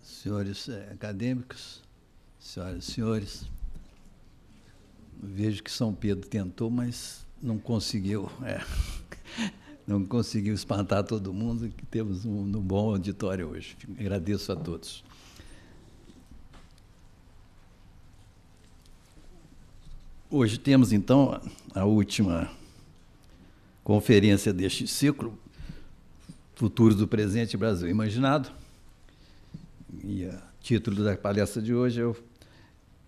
Senhores acadêmicos, senhoras e senhores, vejo que São Pedro tentou, mas não conseguiu, não conseguiu espantar todo mundo, que temos um bom auditório hoje. Agradeço a todos. Hoje temos, então, a última conferência deste ciclo, Futuro do Presente Brasil Imaginado. E o título da palestra de hoje é o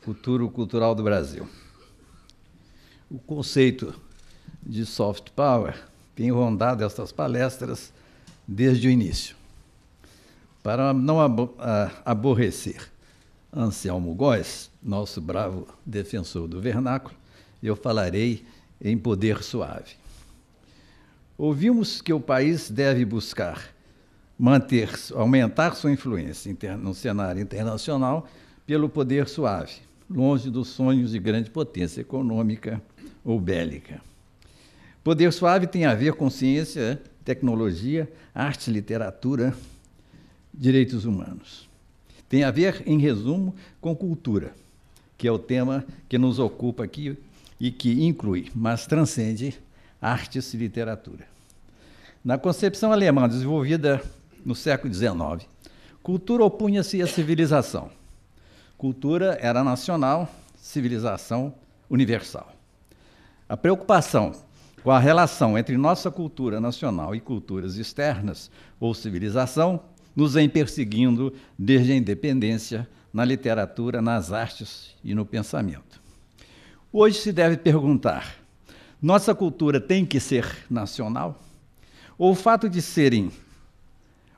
Futuro Cultural do Brasil. O conceito de soft power tem rondado estas palestras desde o início. Para não aborrecer Anselmo Góes, nosso bravo defensor do vernáculo, eu falarei em poder suave. Ouvimos que o país deve buscar aumentar sua influência no cenário internacional pelo poder suave, longe dos sonhos de grande potência econômica ou bélica. Poder suave tem a ver com ciência, tecnologia, arte, literatura, direitos humanos. Tem a ver, em resumo, com cultura, que é o tema que nos ocupa aqui e que inclui, mas transcende, artes e literatura. Na concepção alemã desenvolvida no século XIX, cultura opunha-se à civilização. Cultura era nacional, civilização universal. A preocupação com a relação entre nossa cultura nacional e culturas externas, ou civilização, nos vem perseguindo desde a independência, na literatura, nas artes e no pensamento. Hoje se deve perguntar: nossa cultura tem que ser nacional? Ou o fato de serem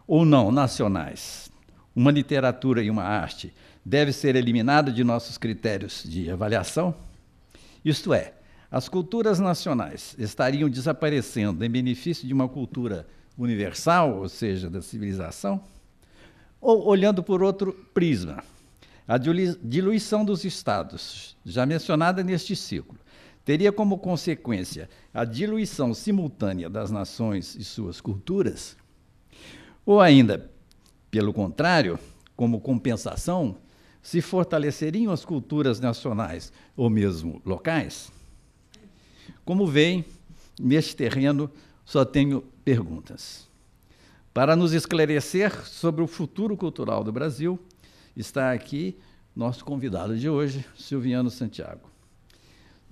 ou não nacionais, uma literatura e uma arte, deve ser eliminada de nossos critérios de avaliação? Isto é, as culturas nacionais estariam desaparecendo em benefício de uma cultura universal, ou seja, da civilização? Ou, olhando por outro prisma, a diluição dos estados, já mencionada neste ciclo, teria como consequência a diluição simultânea das nações e suas culturas? Ou ainda, pelo contrário, como compensação, se fortaleceriam as culturas nacionais ou mesmo locais? Como veem, neste terreno só tenho perguntas. Para nos esclarecer sobre o futuro cultural do Brasil, está aqui nosso convidado de hoje, Silviano Santiago.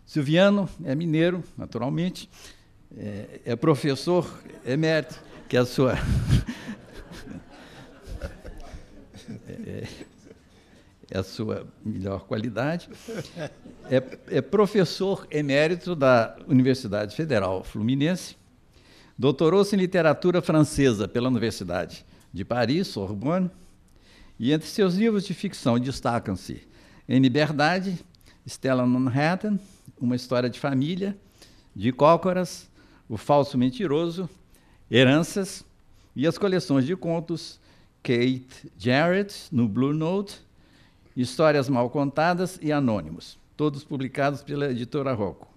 Silviano é mineiro, naturalmente, é professor emérito, que é a sua... é a sua melhor qualidade. É professor emérito da Universidade Federal Fluminense, doutorou-se em literatura francesa pela Universidade de Paris, Sorbonne, e entre seus livros de ficção destacam-se Em Liberdade, Stella Manhattan, Uma História de Família, De Cócoras, O Falso Mentiroso, Heranças, e as coleções de contos Kate Jarrett, no Blue Note, Histórias Mal Contadas e Anônimos, todos publicados pela editora Rocco.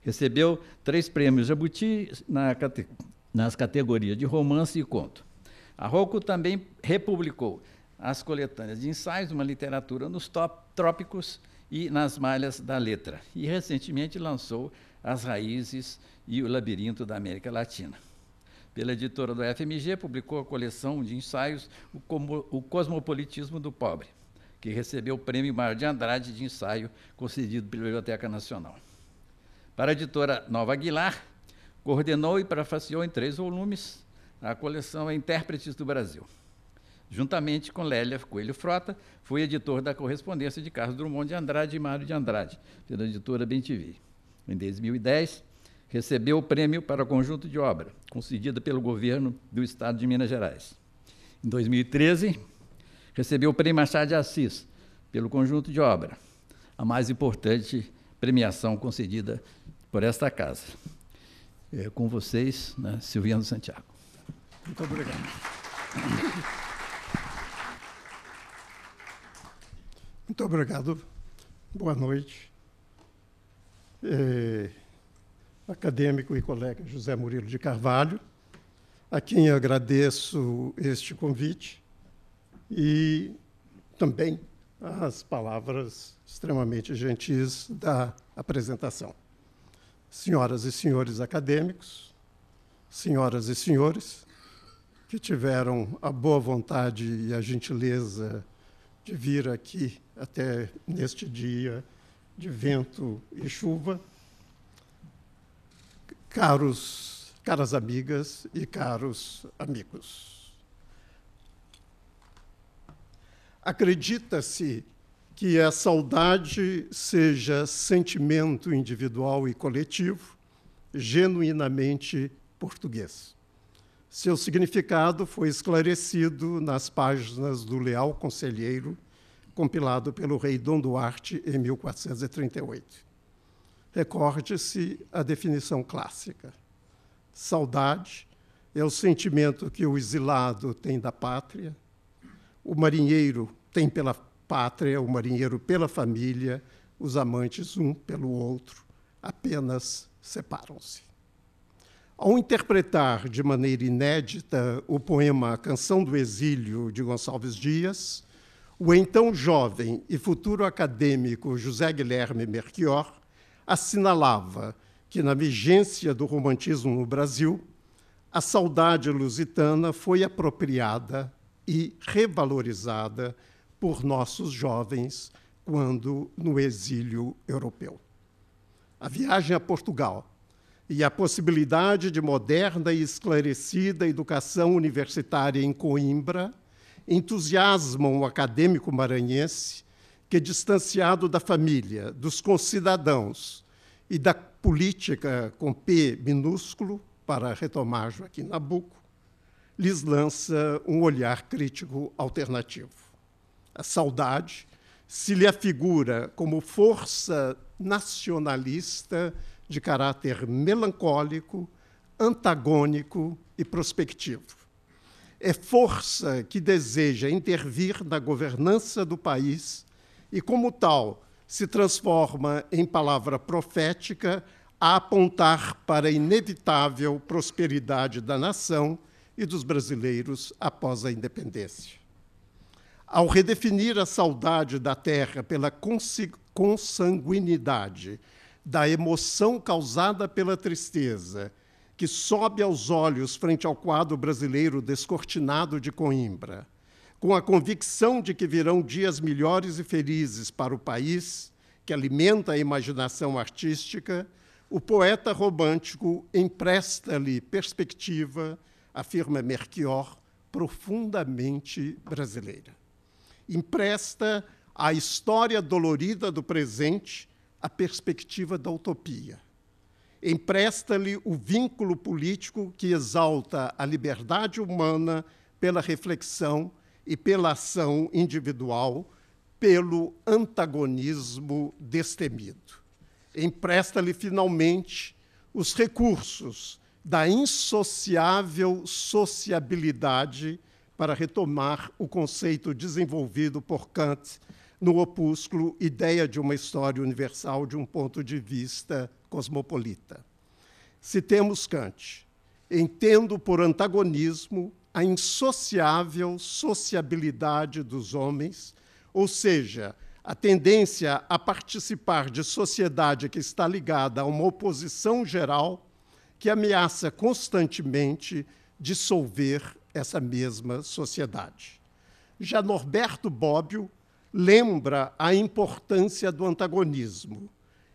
Recebeu 3 prêmios Jabuti nas categorias de romance e conto. A Rocco também republicou as coletâneas de ensaios, Uma Literatura nos Trópicos e Nas Malhas da Letra, e recentemente lançou As Raízes e o Labirinto da América Latina. Pela editora do FMG, publicou a coleção de ensaios O Cosmopolitismo do Pobre, que recebeu o Prêmio Mário de Andrade de ensaio concedido pela Biblioteca Nacional. Para a editora Nova Aguilar, coordenou e prefaciou em 3 volumes a coleção Intérpretes do Brasil. Juntamente com Lélia Coelho Frota, foi editor da correspondência de Carlos Drummond de Andrade e Mário de Andrade, pela editora Bem-TV. Em 2010, recebeu o prêmio para conjunto de obra, concedido pelo governo do Estado de Minas Gerais. Em 2013, recebeu o Prêmio Machado de Assis, pelo conjunto de obra, a mais importante premiação concedida por esta casa. Com vocês, né, Silviano Santiago. Muito obrigado. Muito obrigado. Boa noite. Acadêmico e colega José Murilo de Carvalho, a quem agradeço este convite e também as palavras extremamente gentis da apresentação. Senhoras e senhores acadêmicos, senhoras e senhores, que tiveram a boa vontade e a gentileza de vir aqui até neste dia de vento e chuva, caras amigas e caros amigos. Acredita-se que a saudade seja sentimento individual e coletivo, genuinamente português. Seu significado foi esclarecido nas páginas do Leal Conselheiro, compilado pelo rei Dom Duarte em 1438. Recorde-se a definição clássica. Saudade é o sentimento que o exilado tem da pátria, o marinheiro tem pela pátria, o marinheiro pela família, os amantes um pelo outro, apenas separam-se. Ao interpretar de maneira inédita o poema Canção do Exílio, de Gonçalves Dias, o então jovem e futuro acadêmico José Guilherme Melchior assinalava que, na vigência do romantismo no Brasil, a saudade lusitana foi apropriada e revalorizada por nossos jovens quando no exílio europeu. A viagem a Portugal e a possibilidade de moderna e esclarecida educação universitária em Coimbra entusiasmam o acadêmico maranhense que, distanciado da família, dos concidadãos e da política com P minúsculo, para retomar Joaquim Nabuco, lhes lança um olhar crítico alternativo. A saudade se lhe afigura como força nacionalista de caráter melancólico, antagônico e prospectivo. É força que deseja intervir na governança do país e, como tal, se transforma em palavra profética a apontar para a inevitável prosperidade da nação e dos brasileiros após a independência. Ao redefinir a saudade da terra pela consanguinidade da emoção causada pela tristeza, que sobe aos olhos frente ao quadro brasileiro descortinado de Coimbra, com a convicção de que virão dias melhores e felizes para o país, que alimenta a imaginação artística, o poeta romântico empresta-lhe perspectiva, afirma Melchior, profundamente brasileira. Empresta à história dolorida do presente a perspectiva da utopia. Empresta-lhe o vínculo político que exalta a liberdade humana pela reflexão e pela ação individual, pelo antagonismo destemido. Empresta-lhe, finalmente, os recursos da insociável sociabilidade para retomar o conceito desenvolvido por Kant no opúsculo Ideia de uma História Universal de um ponto de vista cosmopolita. Citemos Kant. Entendo por antagonismo a insociável sociabilidade dos homens, ou seja, a tendência a participar de sociedade que está ligada a uma oposição geral que ameaça constantemente dissolver essa mesma sociedade. Já Norberto Bobbio lembra a importância do antagonismo.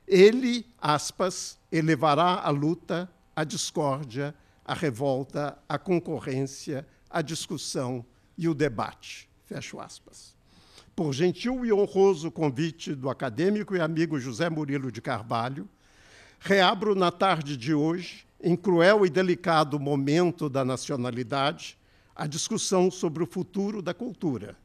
Ele, aspas, elevará a luta, a discórdia, a revolta, a concorrência, a discussão e o debate. Fecho aspas. Por gentil e honroso convite do acadêmico e amigo José Murilo de Carvalho, reabro na tarde de hoje, em cruel e delicado momento da nacionalidade, a discussão sobre o futuro da cultura.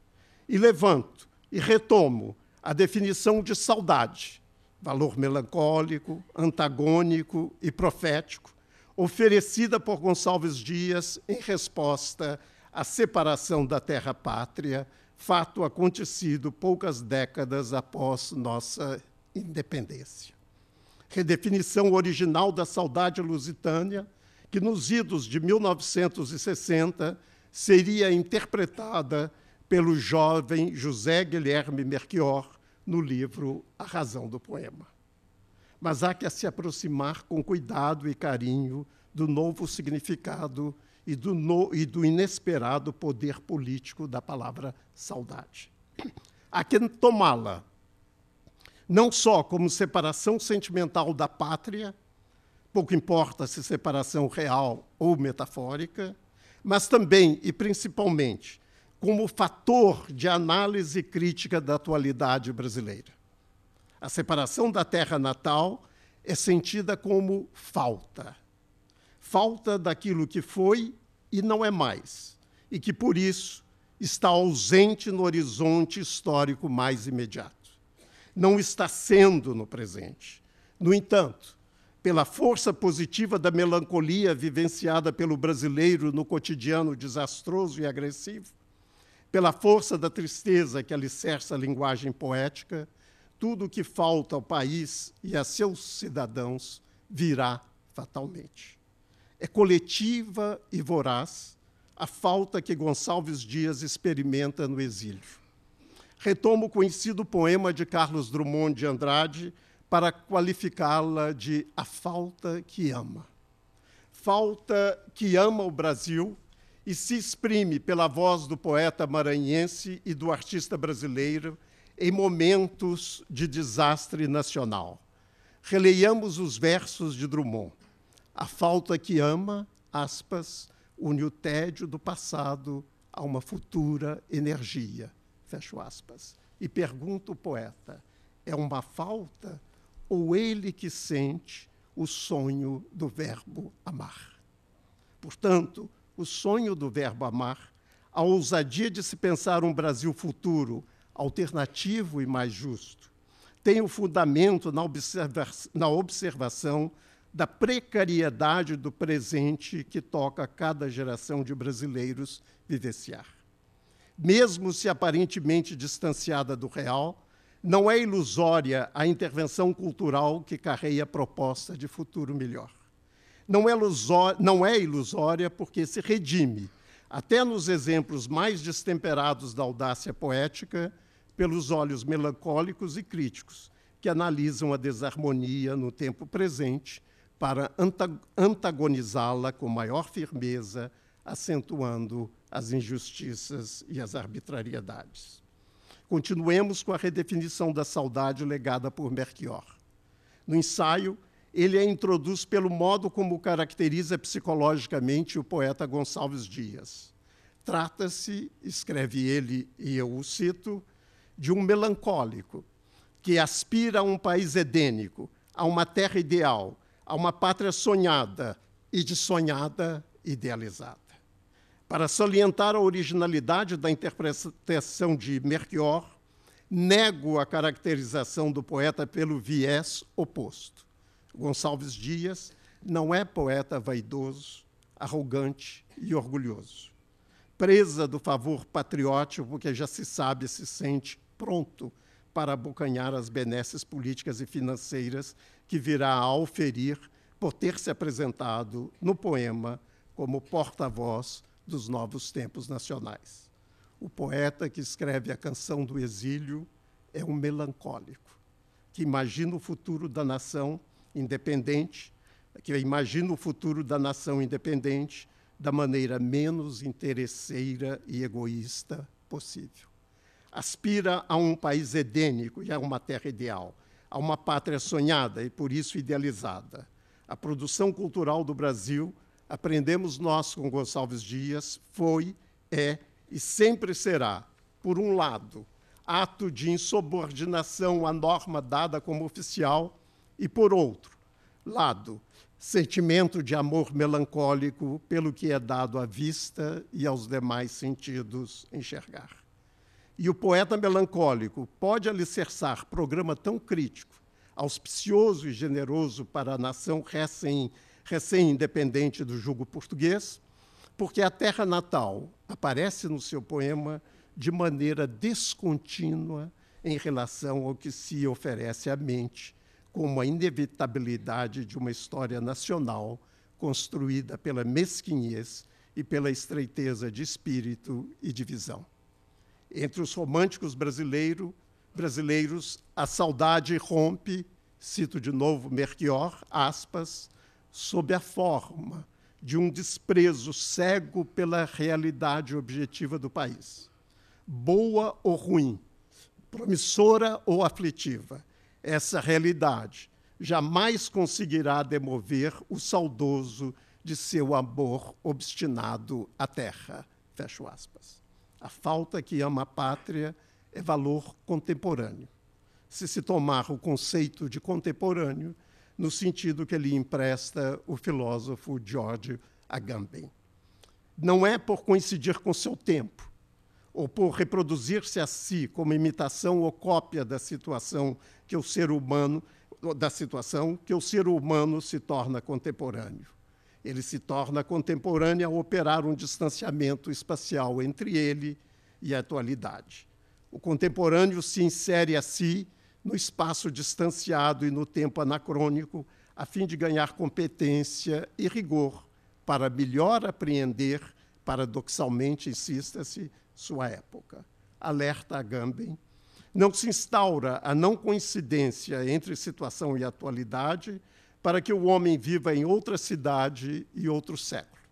E levanto e retomo a definição de saudade, valor melancólico, antagônico e profético, oferecida por Gonçalves Dias em resposta à separação da terra-pátria, fato acontecido poucas décadas após nossa independência. Redefinição original da saudade lusitânia, que nos idos de 1960 seria interpretada pelo jovem José Guilherme Melchior no livro A Razão do Poema. Mas há que se aproximar com cuidado e carinho do novo significado e do inesperado poder político da palavra saudade. Há que tomá-la não só como separação sentimental da pátria, pouco importa se separação real ou metafórica, mas também e principalmente como fator de análise crítica da atualidade brasileira. A separação da terra natal é sentida como falta. Falta daquilo que foi e não é mais, e que, por isso, está ausente no horizonte histórico mais imediato. Não está sendo no presente. No entanto, pela força positiva da melancolia vivenciada pelo brasileiro no cotidiano desastroso e agressivo, pela força da tristeza que alicerça a linguagem poética, tudo o que falta ao país e a seus cidadãos virá fatalmente. É coletiva e voraz a falta que Gonçalves Dias experimenta no exílio. Retomo o conhecido poema de Carlos Drummond de Andrade para qualificá-la de A Falta que Ama. Falta que ama o Brasil e se exprime pela voz do poeta maranhense e do artista brasileiro em momentos de desastre nacional. Releiamos os versos de Drummond. A falta que ama, aspas, une o tédio do passado a uma futura energia, fecho aspas. E pergunta o poeta, é uma falta ou ele que sente o sonho do verbo amar? Portanto, o sonho do verbo amar, a ousadia de se pensar um Brasil futuro, alternativo e mais justo, tem o fundamento na observação da precariedade do presente que toca a cada geração de brasileiros vivenciar. Mesmo se aparentemente distanciada do real, não é ilusória a intervenção cultural que carrega a proposta de futuro melhor. Não é ilusória porque se redime, até nos exemplos mais destemperados da audácia poética, pelos olhos melancólicos e críticos, que analisam a desarmonia no tempo presente para antagonizá-la com maior firmeza, acentuando as injustiças e as arbitrariedades. Continuemos com a redefinição da saudade legada por Melchior. No ensaio, ele a introduz pelo modo como caracteriza psicologicamente o poeta Gonçalves Dias. Trata-se, escreve ele, e eu o cito, de um melancólico que aspira a um país edênico, a uma terra ideal, a uma pátria sonhada e de sonhada idealizada. Para salientar a originalidade da interpretação de Melchior, nego a caracterização do poeta pelo viés oposto. Gonçalves Dias não é poeta vaidoso, arrogante e orgulhoso. Presa do favor patriótico, porque já se sabe, se sente pronto para abocanhar as benesses políticas e financeiras que virá a auferir por ter se apresentado no poema como porta-voz dos novos tempos nacionais. O poeta que escreve a canção do exílio é um melancólico, que imagina o futuro da nação independente, da maneira menos interesseira e egoísta possível. Aspira a um país edênico e a uma terra ideal, a uma pátria sonhada e, por isso, idealizada. A produção cultural do Brasil, aprendemos nós com Gonçalves Dias, foi, é e sempre será, por um lado, ato de insubordinação à norma dada como oficial e, por outro lado, sentimento de amor melancólico pelo que é dado à vista e aos demais sentidos enxergar. E o poeta melancólico pode alicerçar programa tão crítico auspicioso e generoso para a nação recém-independente do jugo português, porque a terra natal aparece no seu poema de maneira descontínua em relação ao que se oferece à mente como a inevitabilidade de uma história nacional construída pela mesquinhez e pela estreiteza de espírito e de visão. Entre os românticos brasileiros, a saudade rompe, cito de novo Melchior, aspas, sob a forma de um desprezo cego pela realidade objetiva do país. Boa ou ruim, promissora ou aflitiva, essa realidade jamais conseguirá demover o saudoso de seu amor obstinado à terra. Fecho aspas. A falta que ama a pátria é valor contemporâneo, se tomar o conceito de contemporâneo no sentido que lhe empresta o filósofo George Agamben. Não é por coincidir com seu tempo, ou por reproduzir-se a si como imitação ou cópia da situação que o ser humano se torna contemporâneo. Ele se torna contemporâneo ao operar um distanciamento espacial entre ele e a atualidade. O contemporâneo se insere a si no espaço distanciado e no tempo anacrônico, a fim de ganhar competência e rigor para melhor apreender, paradoxalmente, insista-se, sua época. Alerta Agamben. Não se instaura a não coincidência entre situação e atualidade para que o homem viva em outra cidade e outro século.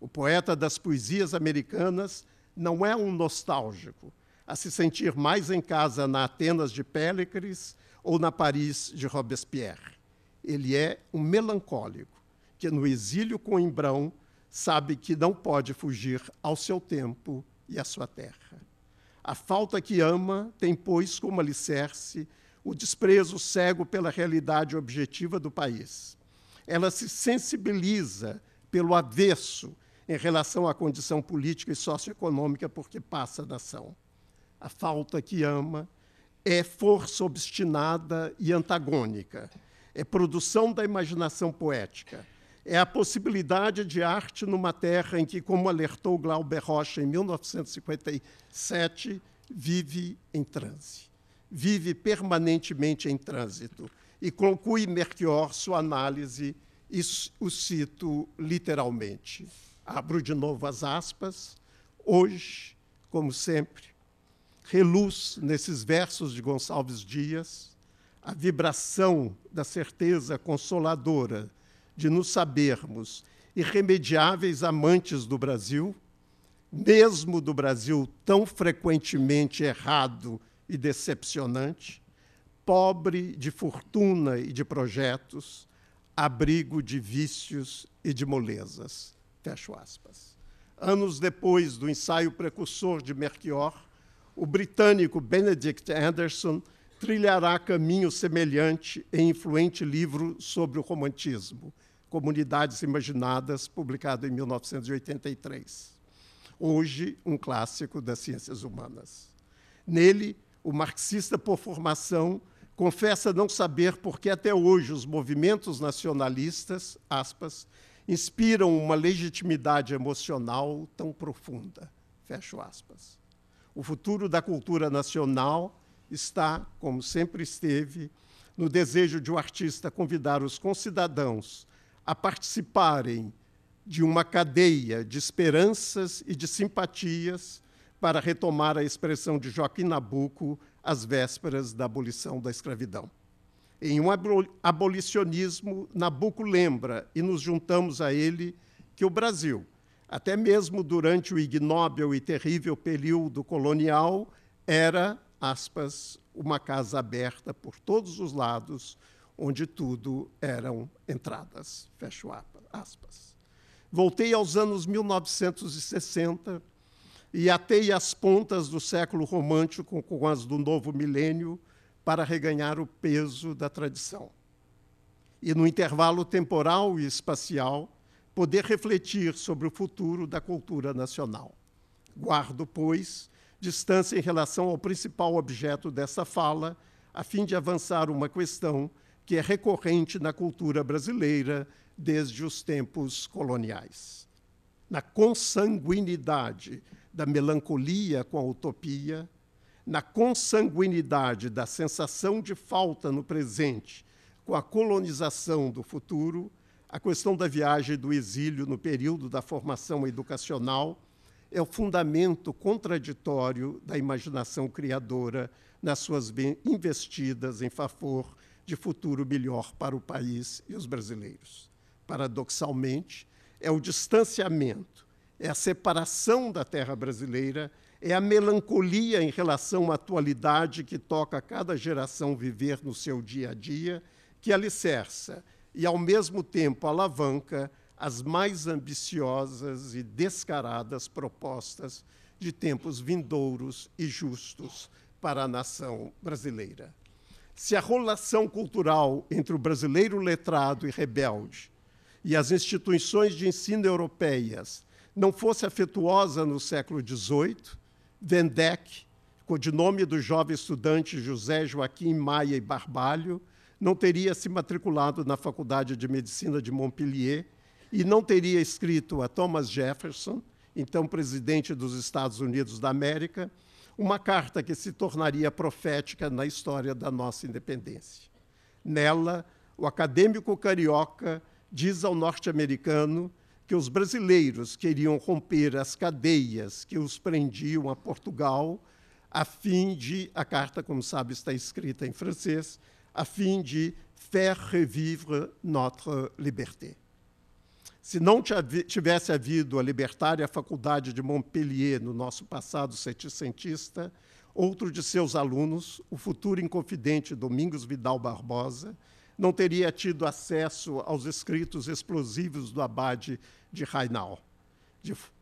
O poeta das poesias americanas não é um nostálgico, a se sentir mais em casa na Atenas de Péricles ou na Paris de Robespierre. Ele é um melancólico, que no exílio coimbrão sabe que não pode fugir ao seu tempo e à sua terra. A falta que ama tem, pois, como alicerce o desprezo cego pela realidade objetiva do país. Ela se sensibiliza pelo avesso em relação à condição política e socioeconômica por que passa a nação. A falta que ama é força obstinada e antagônica, é produção da imaginação poética, é a possibilidade de arte numa terra em que, como alertou Glauber Rocha em 1957, vive em transe, vive permanentemente em trânsito. E conclui Melchior sua análise, e o cito literalmente. Abro de novo as aspas. Hoje, como sempre, reluz nesses versos de Gonçalves Dias a vibração da certeza consoladora de nos sabermos irremediáveis amantes do Brasil, mesmo do Brasil tão frequentemente errado e decepcionante, pobre de fortuna e de projetos, abrigo de vícios e de molezas. Fecho aspas. Anos depois do ensaio precursor de Melchior, o britânico Benedict Anderson trilhará caminho semelhante em influente livro sobre o romantismo, Comunidades Imaginadas, publicado em 1983. Hoje, um clássico das ciências humanas. Nele, o marxista por formação confessa não saber por que até hoje os movimentos nacionalistas, aspas, inspiram uma legitimidade emocional tão profunda, fecho aspas. O futuro da cultura nacional está, como sempre esteve, no desejo de o artista convidar os concidadãos a participarem de uma cadeia de esperanças e de simpatias para retomar a expressão de Joaquim Nabuco às vésperas da abolição da escravidão. Em um abolicionismo, Nabuco lembra, e nos juntamos a ele, que o Brasil, até mesmo durante o ignóbil e terrível período colonial, era, aspas, uma casa aberta por todos os lados, onde tudo eram entradas, fecho aspas. Voltei aos anos 1960 e atei as pontas do século romântico com as do novo milênio para reganhar o peso da tradição. E, no intervalo temporal e espacial, poder refletir sobre o futuro da cultura nacional. Guardo, pois, distância em relação ao principal objeto dessa fala, a fim de avançar uma questão que é recorrente na cultura brasileira desde os tempos coloniais. Na consanguinidade da melancolia com a utopia, na consanguinidade da sensação de falta no presente com a colonização do futuro, a questão da viagem do exílio no período da formação educacional é o fundamento contraditório da imaginação criadora nas suas investidas em favor de futuro melhor para o país e os brasileiros. Paradoxalmente, é o distanciamento, é a separação da terra brasileira, é a melancolia em relação à atualidade que toca a cada geração viver no seu dia a dia, que alicerça e, ao mesmo tempo, alavanca as mais ambiciosas e descaradas propostas de tempos vindouros e justos para a nação brasileira. Se a relação cultural entre o brasileiro letrado e rebelde e as instituições de ensino europeias não fosse afetuosa no século XVIII, Van Dyck, codinome do jovem estudante José Joaquim Maia e Barbalho, não teria se matriculado na Faculdade de Medicina de Montpellier e não teria escrito a Thomas Jefferson, então presidente dos Estados Unidos da América, uma carta que se tornaria profética na história da nossa independência. Nela, o acadêmico carioca diz ao norte-americano que os brasileiros queriam romper as cadeias que os prendiam a Portugal, a fim de, a carta, como sabe, está escrita em francês, a fim de faire revivre notre liberté. Se não tivesse havido a libertária Faculdade de Montpellier no nosso passado seticentista, outro de seus alunos, o futuro inconfidente Domingos Vidal Barbosa, não teria tido acesso aos escritos explosivos do abade de Rainal.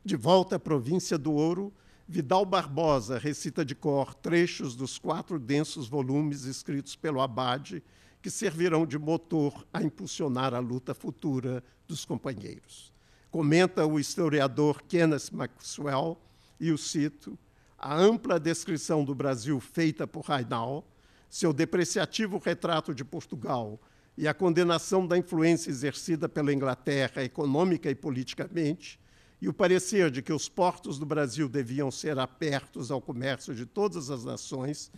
De volta à província do Ouro, Vidal Barbosa recita de cor trechos dos 4 densos volumes escritos pelo abade, que servirão de motor a impulsionar a luta futura dos companheiros. Comenta o historiador Kenneth Maxwell, e eu cito, a ampla descrição do Brasil feita por Rainal, seu depreciativo retrato de Portugal e a condenação da influência exercida pela Inglaterra econômica e politicamente, e o parecer de que os portos do Brasil deviam ser abertos ao comércio de todas as nações,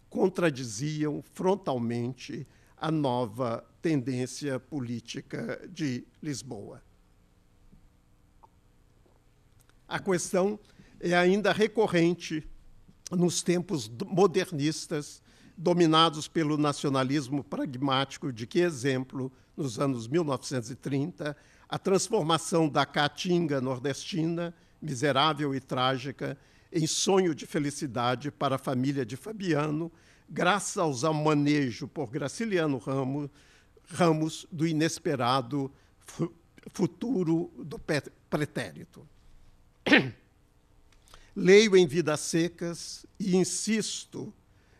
contradiziam frontalmente a nova tendência política de Lisboa. A questão é ainda recorrente nos tempos modernistas, dominados pelo nacionalismo pragmático, de que exemplo, nos anos 1930, a transformação da caatinga nordestina, miserável e trágica, em sonho de felicidade para a família de Fabiano, graças ao manejo por Graciliano Ramos do inesperado futuro do pretérito. Leio em Vidas Secas e insisto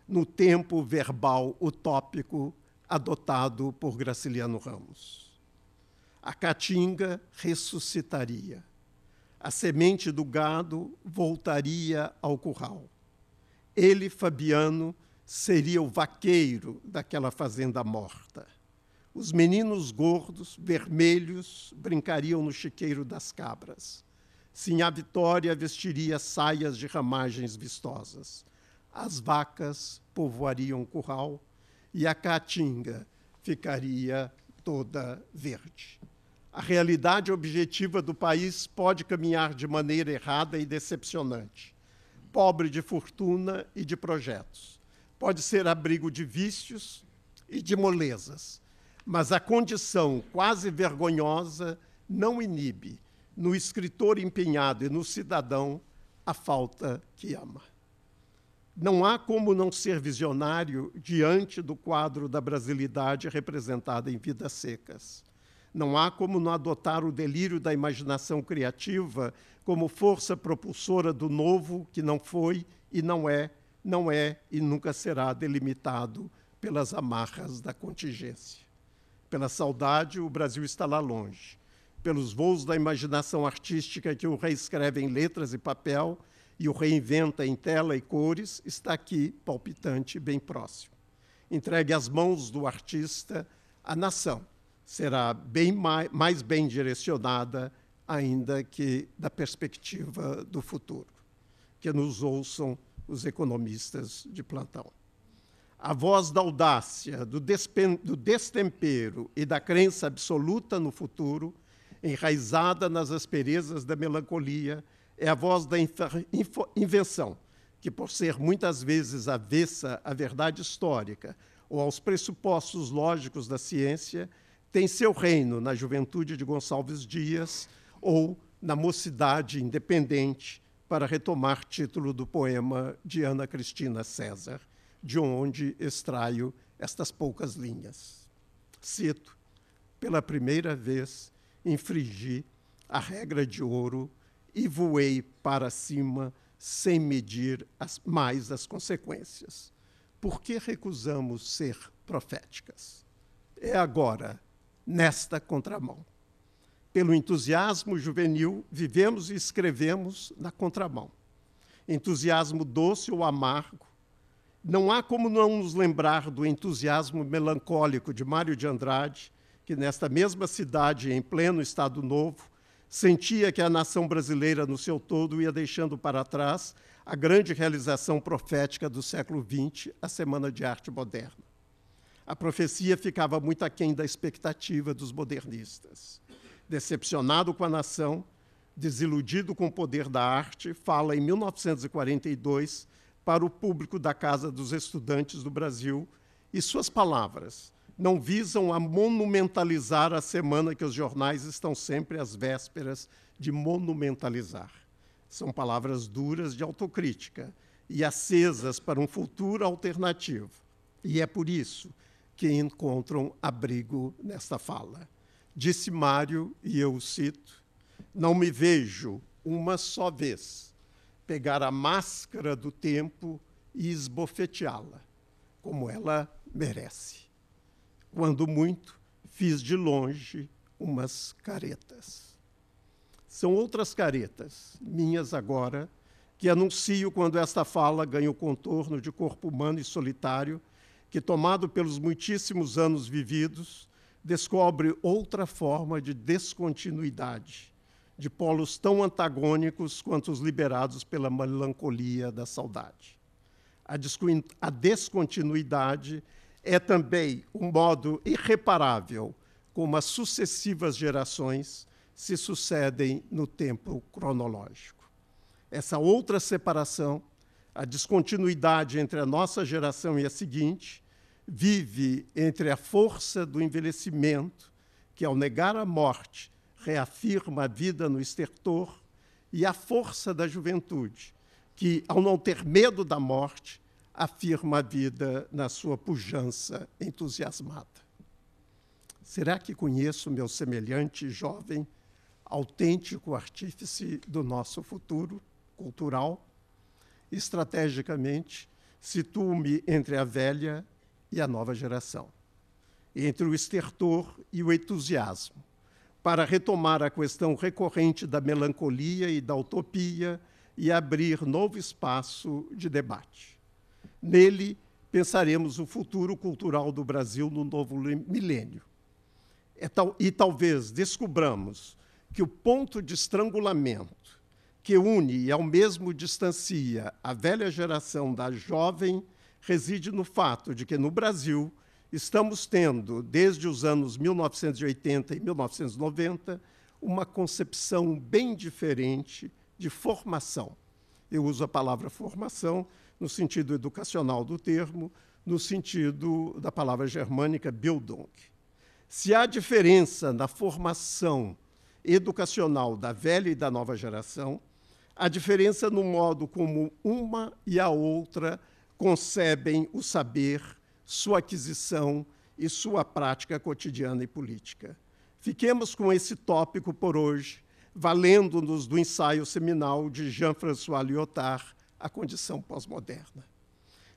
no tempo verbal utópico adotado por Graciliano Ramos. A caatinga ressuscitaria. A semente do gado voltaria ao curral. Ele, Fabiano, seria o vaqueiro daquela fazenda morta. Os meninos gordos, vermelhos, brincariam no chiqueiro das cabras. Sinhá Vitória vestiria saias de ramagens vistosas. As vacas povoariam o curral e a caatinga ficaria toda verde. A realidade objetiva do país pode caminhar de maneira errada e decepcionante, pobre de fortuna e de projetos. Pode ser abrigo de vícios e de molezas, mas a condição quase vergonhosa não inibe, no escritor empenhado e no cidadão, a falta que ama. Não há como não ser visionário diante do quadro da brasilidade representada em Vidas Secas. Não há como não adotar o delírio da imaginação criativa como força propulsora do novo que não foi e não é e nunca será delimitado pelas amarras da contingência. Pela saudade, o Brasil está lá longe. Pelos voos da imaginação artística que o reescreve em letras e papel e o reinventa em tela e cores, está aqui, palpitante, bem próximo. entregue às mãos do artista, a nação será bem mais bem direcionada, ainda que da perspectiva do futuro. Que nos ouçam os economistas de plantão. A voz da audácia, do destempero e da crença absoluta no futuro, enraizada nas asperezas da melancolia, é a voz da invenção, que, por ser muitas vezes avessa à verdade histórica ou aos pressupostos lógicos da ciência, tem seu reino na juventude de Gonçalves Dias ou na mocidade independente, para retomar título do poema de Ana Cristina César, de onde extraio estas poucas linhas. Cito: pela primeira vez infringi a regra de ouro e voei para cima sem medir mais as consequências. Por que recusamos ser proféticas? É agora, nesta contramão. Pelo entusiasmo juvenil, vivemos e escrevemos na contramão. Entusiasmo doce ou amargo. Não há como não nos lembrar do entusiasmo melancólico de Mário de Andrade, que nesta mesma cidade, em pleno Estado Novo, sentia que a nação brasileira no seu todo ia deixando para trás a grande realização profética do século XX, a Semana de Arte Moderna. A profecia ficava muito aquém da expectativa dos modernistas. Decepcionado com a nação, desiludido com o poder da arte, fala em 1942 para o público da Casa dos Estudantes do Brasil, e suas palavras não visam a monumentalizar a semana que os jornais estão sempre às vésperas de monumentalizar. São palavras duras de autocrítica e acesas para um futuro alternativo. E é por isso que encontram abrigo nesta fala. Disse Mário, e eu o cito: não me vejo uma só vez pegar a máscara do tempo e esbofeteá-la, como ela merece. Quando muito, fiz de longe umas caretas. São outras caretas, minhas agora, que anuncio quando esta fala ganha o contorno de corpo humano e solitário, que, tomado pelos muitíssimos anos vividos, descobre outra forma de descontinuidade, de polos tão antagônicos quanto os liberados pela melancolia da saudade. A descontinuidade é também um modo irreparável como as sucessivas gerações se sucedem no tempo cronológico. Essa outra separação, a descontinuidade entre a nossa geração e a seguinte, vive entre a força do envelhecimento, que, ao negar a morte, reafirma a vida no estertor, e a força da juventude, que, ao não ter medo da morte, afirma a vida na sua pujança entusiasmada. Será que conheço meu semelhante jovem, autêntico artífice do nosso futuro cultural? Estrategicamente, situo-me entre a velha e a nova geração, entre o estertor e o entusiasmo, para retomar a questão recorrente da melancolia e da utopia e abrir novo espaço de debate. Nele, pensaremos o futuro cultural do Brasil no novo milênio. E talvez descubramos que o ponto de estrangulamento que une e ao mesmo distancia a velha geração da jovem reside no fato de que, no Brasil, estamos tendo, desde os anos 1980 e 1990, uma concepção bem diferente de formação. Eu uso a palavra formação no sentido educacional do termo, no sentido da palavra germânica Bildung. Se há diferença na formação educacional da velha e da nova geração, há diferença no modo como uma e a outra concebem o saber, sua aquisição e sua prática cotidiana e política. Fiquemos com esse tópico por hoje, valendo-nos do ensaio seminal de Jean-François Lyotard, A Condição Pós-Moderna.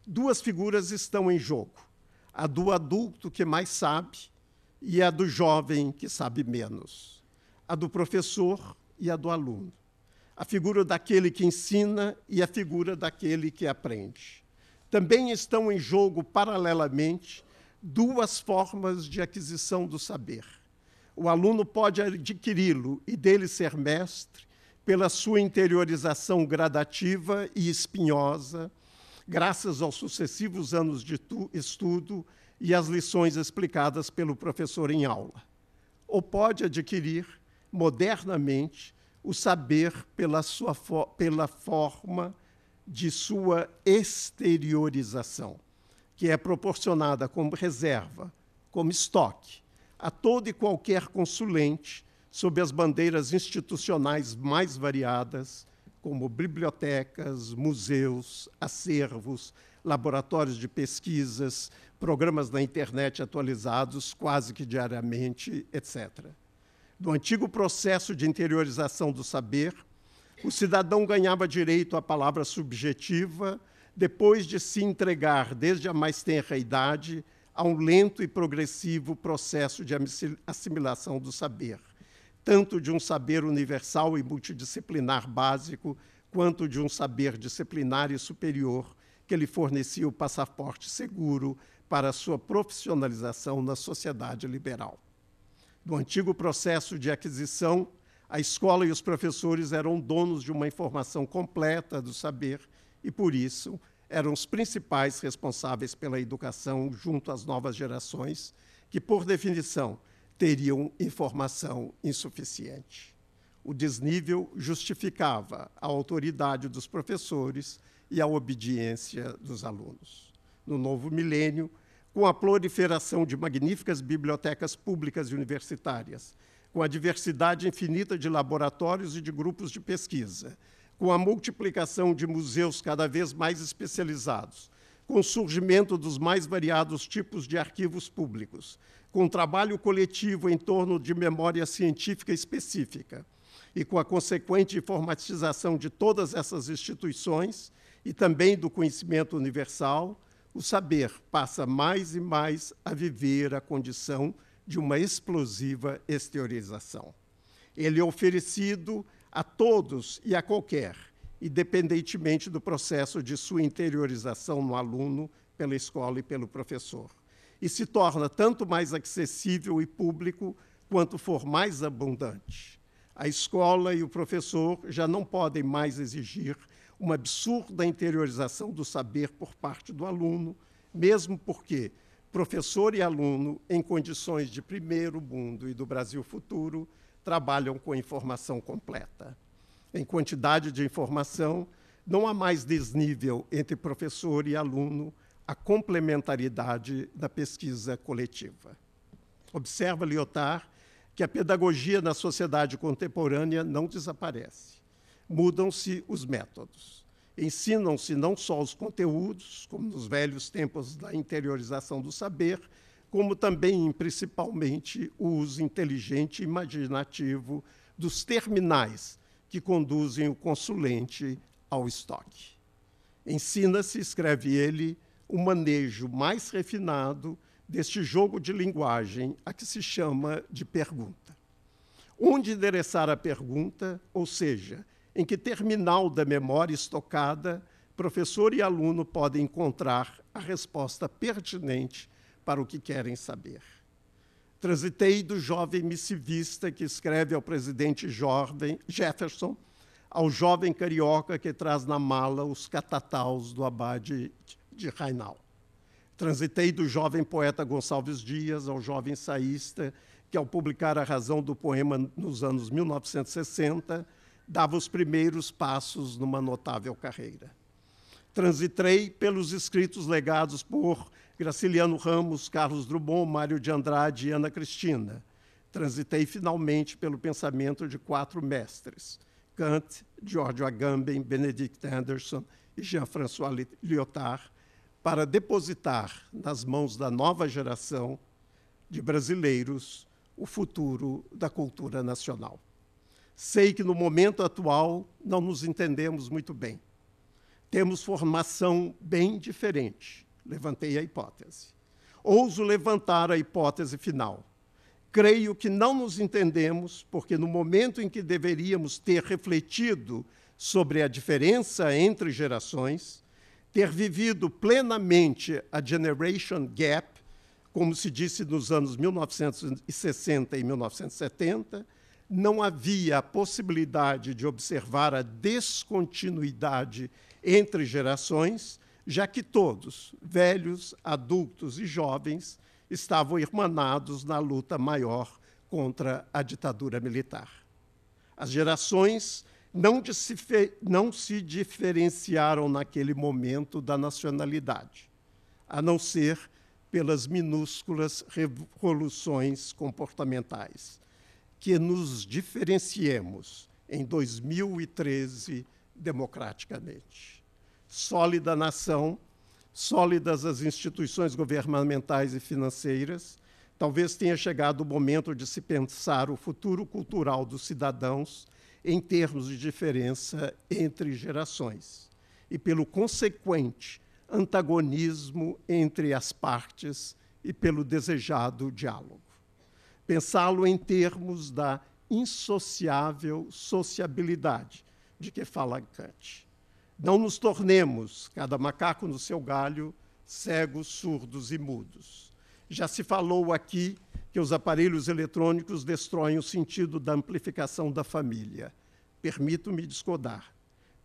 Duas figuras estão em jogo: a do adulto que mais sabe e a do jovem que sabe menos, a do professor e a do aluno, a figura daquele que ensina e a figura daquele que aprende. também estão em jogo, paralelamente, duas formas de aquisição do saber. O aluno pode adquiri-lo e dele ser mestre pela sua interiorização gradativa e espinhosa, graças aos sucessivos anos de estudo e às lições explicadas pelo professor em aula. Ou pode adquirir, modernamente, o saber pela forma de sua exteriorização, que é proporcionada como reserva, como estoque, a todo e qualquer consulente sob as bandeiras institucionais mais variadas, como bibliotecas, museus, acervos, laboratórios de pesquisas, programas na internet atualizados quase que diariamente, etc. No antigo processo de interiorização do saber, o cidadão ganhava direito à palavra subjetiva depois de se entregar, desde a mais tenra idade, a um lento e progressivo processo de assimilação do saber, tanto de um saber universal e multidisciplinar básico, quanto de um saber disciplinar e superior que lhe fornecia o passaporte seguro para a sua profissionalização na sociedade liberal. No antigo processo de aquisição, a escola e os professores eram donos de uma informação completa do saber e, por isso, eram os principais responsáveis pela educação junto às novas gerações, que, por definição, teriam informação insuficiente. O desnível justificava a autoridade dos professores e a obediência dos alunos. No novo milênio, com a proliferação de magníficas bibliotecas públicas e universitárias, com a diversidade infinita de laboratórios e de grupos de pesquisa, com a multiplicação de museus cada vez mais especializados, com o surgimento dos mais variados tipos de arquivos públicos, com o trabalho coletivo em torno de memória científica específica e com a consequente informatização de todas essas instituições e também do conhecimento universal, o saber passa mais e mais a viver a condição de uma explosiva exteriorização. Ele é oferecido a todos e a qualquer, independentemente do processo de sua interiorização no aluno, pela escola e pelo professor. E se torna tanto mais acessível e público quanto for mais abundante. A escola e o professor já não podem mais exigir uma absurda interiorização do saber por parte do aluno, mesmo porque professor e aluno, em condições de primeiro mundo e do Brasil futuro, trabalham com informação completa. Em quantidade de informação, não há mais desnível entre professor e aluno, a complementaridade da pesquisa coletiva. Observa Lyotard que a pedagogia na sociedade contemporânea não desaparece. Mudam-se os métodos. Ensinam-se não só os conteúdos, como nos velhos tempos da interiorização do saber, como também, principalmente, o uso inteligente e imaginativo dos terminais que conduzem o consulente ao estoque. Ensina-se, escreve ele, o manejo mais refinado deste jogo de linguagem a que se chama de pergunta. Onde endereçar a pergunta, ou seja, em que terminal da memória estocada, professor e aluno podem encontrar a resposta pertinente para o que querem saber. Transitei do jovem missivista que escreve ao presidente Jefferson, ao jovem carioca que traz na mala os catataus do abade de Rainal. Transitei do jovem poeta Gonçalves Dias ao jovem ensaísta que, ao publicar A Razão do Poema nos anos 1960, dava os primeiros passos numa notável carreira. Transitei pelos escritos legados por Graciliano Ramos, Carlos Drummond, Mário de Andrade e Ana Cristina. Transitei, finalmente, pelo pensamento de 4 mestres, Kant, Giorgio Agamben, Benedict Anderson e Jean-François Lyotard, para depositar nas mãos da nova geração de brasileiros o futuro da cultura nacional. Sei que, no momento atual, não nos entendemos muito bem. Temos formação bem diferente. Levantei a hipótese. Ouso levantar a hipótese final. Creio que não nos entendemos porque, no momento em que deveríamos ter refletido sobre a diferença entre gerações, ter vivido plenamente a Generation Gap, como se disse nos anos 1960 e 1970, não havia a possibilidade de observar a descontinuidade entre gerações, já que todos, velhos, adultos e jovens, estavam irmanados na luta maior contra a ditadura militar. As gerações não se diferenciaram naquele momento da nacionalidade, a não ser pelas minúsculas revoluções comportamentais. Que nos diferenciemos em 2013 democraticamente. Sólida nação, sólidas as instituições governamentais e financeiras, talvez tenha chegado o momento de se pensar o futuro cultural dos cidadãos em termos de diferença entre gerações e pelo consequente antagonismo entre as partes e pelo desejado diálogo. Pensá-lo em termos da insociável sociabilidade de que fala Kant. Não nos tornemos, cada macaco no seu galho, cegos, surdos e mudos. Já se falou aqui que os aparelhos eletrônicos destroem o sentido da amplificação da família. Permito-me discordar.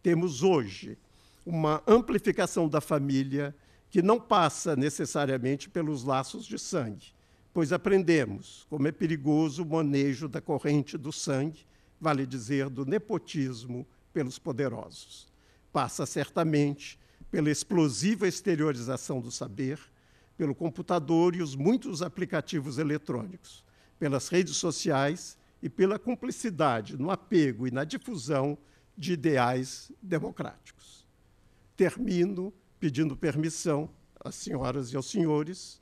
Temos hoje uma amplificação da família que não passa necessariamente pelos laços de sangue, pois aprendemos como é perigoso o manejo da corrente do sangue, vale dizer, do nepotismo pelos poderosos. Passa certamente pela explosiva exteriorização do saber, pelo computador e os muitos aplicativos eletrônicos, pelas redes sociais e pela cumplicidade no apego e na difusão de ideais democráticos. Termino pedindo permissão às senhoras e aos senhores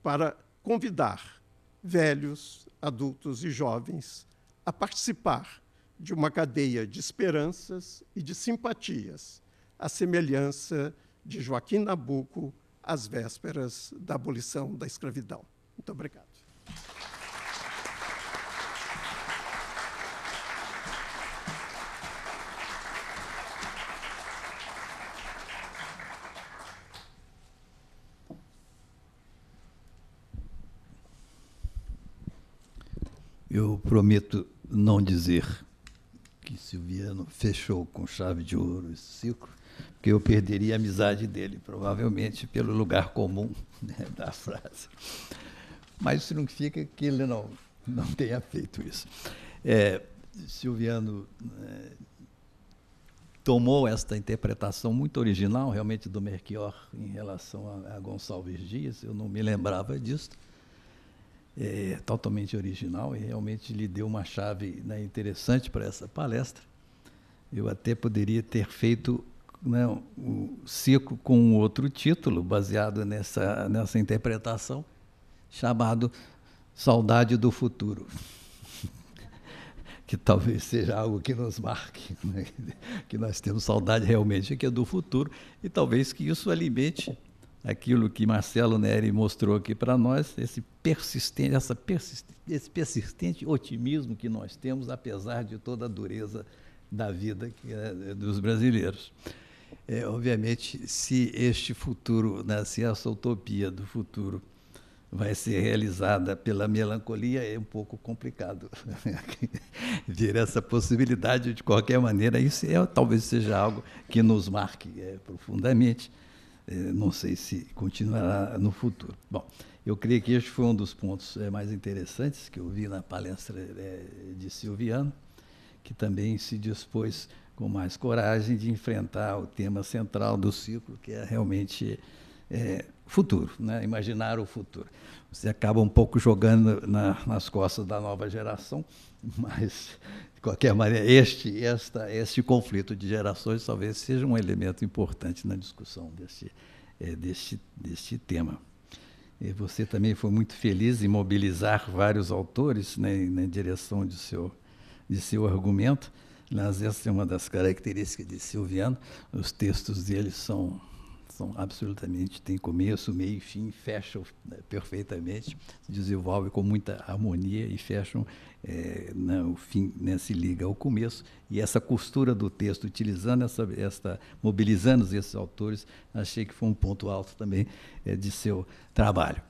para convidar velhos, adultos e jovens a participar de uma cadeia de esperanças e de simpatias, à semelhança de Joaquim Nabuco às vésperas da abolição da escravidão. Muito obrigado. Eu prometo não dizer que Silviano fechou com chave de ouro esse ciclo, porque eu perderia a amizade dele, provavelmente pelo lugar comum, né, da frase. Mas isso significa que ele não tenha feito isso. Silviano tomou esta interpretação muito original, realmente, do Melchior em relação a Gonçalves Dias, eu não me lembrava disso, totalmente original, e realmente lhe deu uma chave, né, interessante para essa palestra. Eu até poderia ter feito, né, o ciclo com um outro título, baseado nessa interpretação, chamado Saudade do Futuro, que talvez seja algo que nos marque, né? Que nós temos saudade realmente que é do futuro, e talvez que isso alimente aquilo que Marcelo Neri mostrou aqui para nós, esse persistente otimismo que nós temos, apesar de toda a dureza da vida dos brasileiros. Obviamente, se este futuro, né, se essa utopia do futuro vai ser realizada pela melancolia, é um pouco complicado ver essa possibilidade. De qualquer maneira, isso talvez seja algo que nos marque profundamente. Não sei se continuará no futuro. Bom, eu creio que este foi um dos pontos mais interessantes que eu vi na palestra de Silviano, que também se dispôs com mais coragem de enfrentar o tema central do ciclo, que é realmente futuro, né? Imaginar o futuro. Você acaba um pouco jogando nas costas da nova geração, mas, de qualquer maneira, este conflito de gerações talvez seja um elemento importante na discussão deste tema. E você também foi muito feliz em mobilizar vários autores, né, na direção de seu argumento. Mas essa é uma das características de Silviano. Os textos dele são são absolutamente, tem começo, meio e fim, fecham, né, perfeitamente, se desenvolvem com muita harmonia e fecham, o fim, né, se liga ao começo, e essa costura do texto, utilizando mobilizando esses autores, achei que foi um ponto alto também de seu trabalho.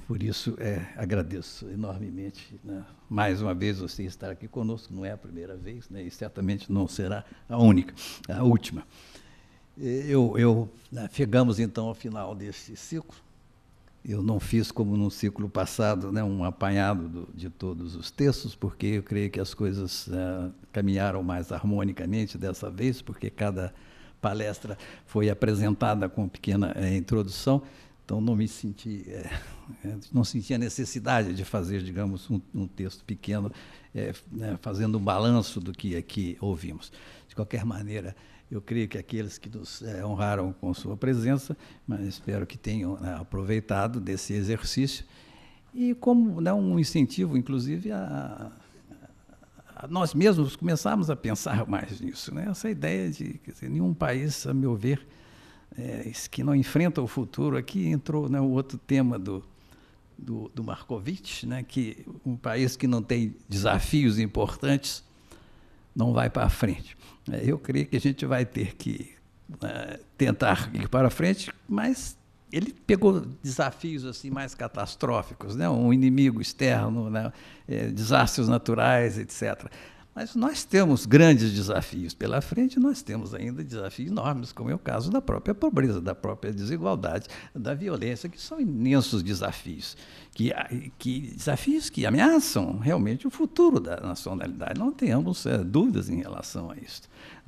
Por isso, agradeço enormemente, né, mais uma vez você estar aqui conosco, não é a primeira vez, né, e certamente não será a única, a última. Chegamos, então, ao final desse ciclo. Eu não fiz, como no ciclo passado, né, um apanhado de todos os textos, porque eu creio que as coisas caminharam mais harmonicamente dessa vez, porque cada palestra foi apresentada com uma pequena introdução. Então, não senti a necessidade de fazer, digamos, um texto pequeno, né, fazendo um balanço do que aqui ouvimos. De qualquer maneira, eu creio que aqueles que nos honraram com sua presença, mas espero que tenham, né, aproveitado desse exercício, e como, né, um incentivo, inclusive, a nós mesmos começarmos a pensar mais nisso, né? Essa ideia de, quer dizer, nenhum país, a meu ver, que não enfrenta o futuro. Aqui entrou, né, o outro tema do Markovitch, né, que um país que não tem desafios importantes não vai para frente. Eu creio que a gente vai ter que tentar ir para frente, mas ele pegou desafios assim mais catastróficos, né, um inimigo externo, né, desastres naturais, etc. Mas nós temos grandes desafios pela frente, nós temos ainda desafios enormes, como é o caso da própria pobreza, da própria desigualdade, da violência, que são imensos desafios, desafios que ameaçam realmente o futuro da nacionalidade. Não tenhamos dúvidas em relação a isso.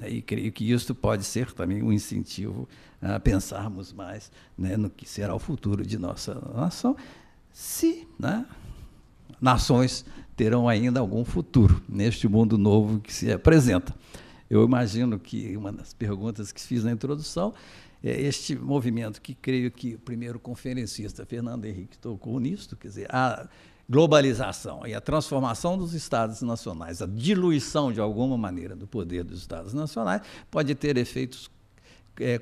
E creio que isso pode ser também um incentivo a pensarmos mais, né, no que será o futuro de nossa nação, se, né, nações terão ainda algum futuro neste mundo novo que se apresenta. Eu imagino que uma das perguntas que fiz na introdução é este movimento que creio que o primeiro conferencista, Fernando Henrique, tocou nisso, quer dizer, a globalização e a transformação dos Estados nacionais, a diluição, de alguma maneira, do poder dos Estados nacionais, pode ter efeitos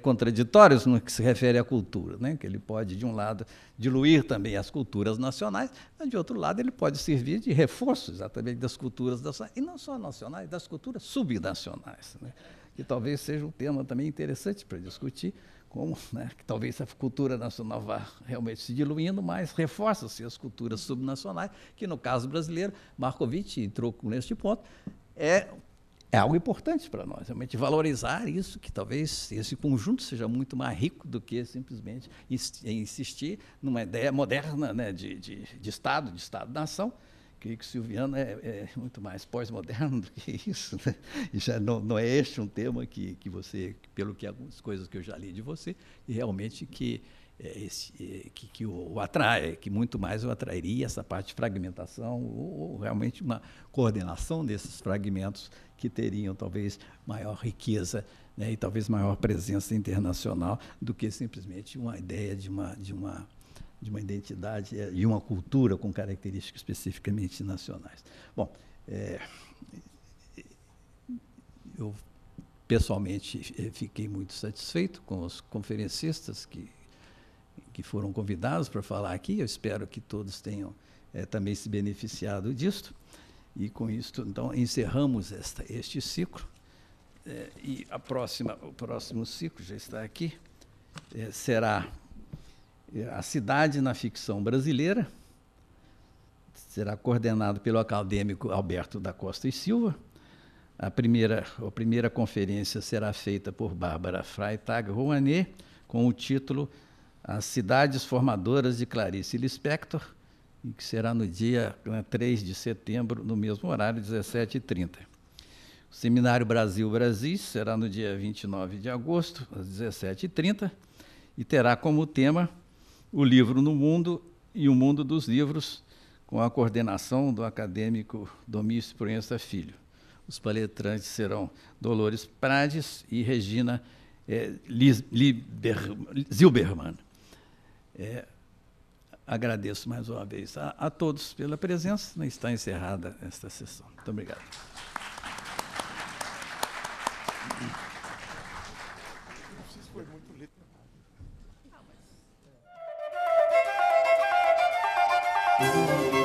contraditórios no que se refere à cultura, né? Que ele pode, de um lado, diluir também as culturas nacionais, mas, de outro lado, ele pode servir de reforço exatamente das culturas nacionais, e não só nacionais, das culturas subnacionais, né? Que talvez seja um tema também interessante para discutir, como, né, que talvez a cultura nacional vá realmente se diluindo, mas reforça-se as culturas subnacionais, que, no caso brasileiro, Markovitch entrou neste ponto, é algo importante para nós, realmente valorizar isso, que talvez esse conjunto seja muito mais rico do que simplesmente insistir numa ideia moderna, né, de Estado-nação. Creio que o Silviano é muito mais pós-moderno do que isso, né? E já não é este um tema que você, pelo que algumas coisas que eu já li de você, e realmente que o atrai, que muito mais o atrairia essa parte de fragmentação, ou realmente uma coordenação desses fragmentos que teriam talvez maior riqueza, né, e talvez maior presença internacional do que simplesmente uma ideia de uma identidade e uma cultura com características especificamente nacionais. Bom, eu pessoalmente fiquei muito satisfeito com os conferencistas que foram convidados para falar aqui. Eu espero que todos tenham também se beneficiado disto. E, com isto, então, encerramos este ciclo. E o próximo ciclo já está aqui, será A Cidade na Ficção Brasileira. Será coordenado pelo acadêmico Alberto da Costa e Silva. A primeira conferência será feita por Bárbara Freytag-Rouanet, com o título As Cidades Formadoras de Clarice Lispector, que será no dia 3 de setembro, no mesmo horário, 17h30. O Seminário Brasil-Brasis será no dia 29 de agosto, às 17h30, e terá como tema o livro no mundo e o mundo dos livros, com a coordenação do acadêmico Domício Proença Filho. Os palestrantes serão Dolores Prades e Regina Zilberman. Agradeço mais uma vez a todos pela presença. Está encerrada esta sessão. Muito obrigado. Foi muito lindo. Música